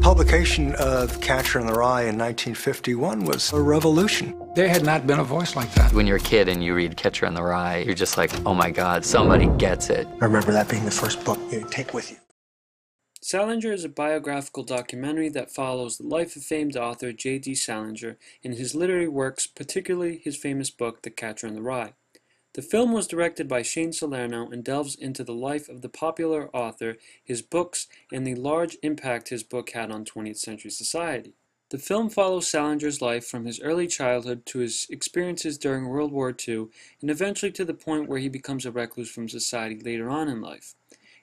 publication of Catcher in the Rye in 1951 was a revolution. There had not been a voice like that. When you're a kid and you read Catcher in the Rye, you're just like, oh my God, somebody gets it. I remember that being the first book you take with you. Salinger is a biographical documentary that follows the life of famed author J.D. Salinger and his literary works, particularly his famous book, The Catcher in the Rye. The film was directed by Shane Salerno and delves into the life of the popular author, his books, and the large impact his book had on 20th century society. The film follows Salinger's life from his early childhood to his experiences during World War II and eventually to the point where he becomes a recluse from society later on in life.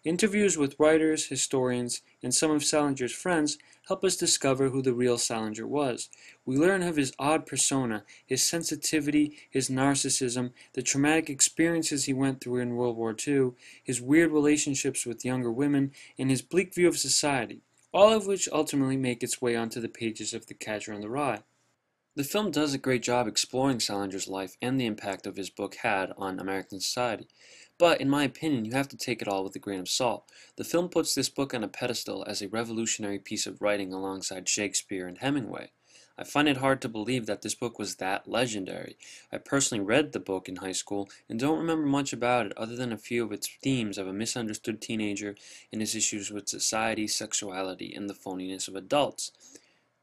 Interviews with writers, historians, and some of Salinger's friends help us discover who the real Salinger was. We learn of his odd persona, his sensitivity, his narcissism, the traumatic experiences he went through in World War II, his weird relationships with younger women, and his bleak view of society, all of which ultimately make its way onto the pages of The Catcher in the Rye. The film does a great job exploring Salinger's life and the impact of his book had on American society. But, in my opinion, you have to take it all with a grain of salt. The film puts this book on a pedestal as a revolutionary piece of writing alongside Shakespeare and Hemingway. I find it hard to believe that this book was that legendary. I personally read the book in high school and don't remember much about it other than a few of its themes of a misunderstood teenager and his issues with society, sexuality, and the phoniness of adults.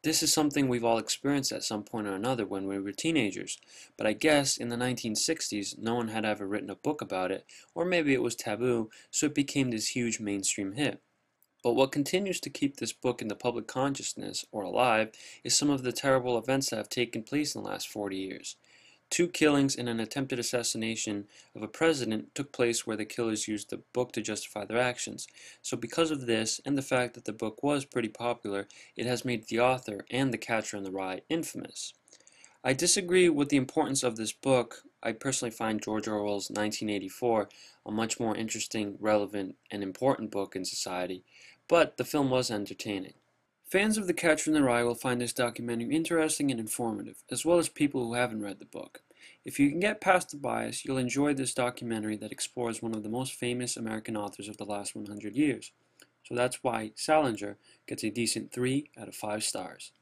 This is something we've all experienced at some point or another when we were teenagers, but I guess in the 1960s no one had ever written a book about it, or maybe it was taboo, so it became this huge mainstream hit. But what continues to keep this book in the public consciousness, or alive, is some of the terrible events that have taken place in the last 40 years. 2 killings and an attempted assassination of a president took place where the killers used the book to justify their actions. So because of this, and the fact that the book was pretty popular, it has made the author and The Catcher in the Rye infamous. I disagree with the importance of this book. I personally find George Orwell's 1984 a much more interesting, relevant, and important book in society, but the film was entertaining. Fans of The Catcher in the Rye will find this documentary interesting and informative, as well as people who haven't read the book. If you can get past the bias, you'll enjoy this documentary that explores one of the most famous American authors of the last 100 years. So that's why Salinger gets a decent 3 out of 5 stars.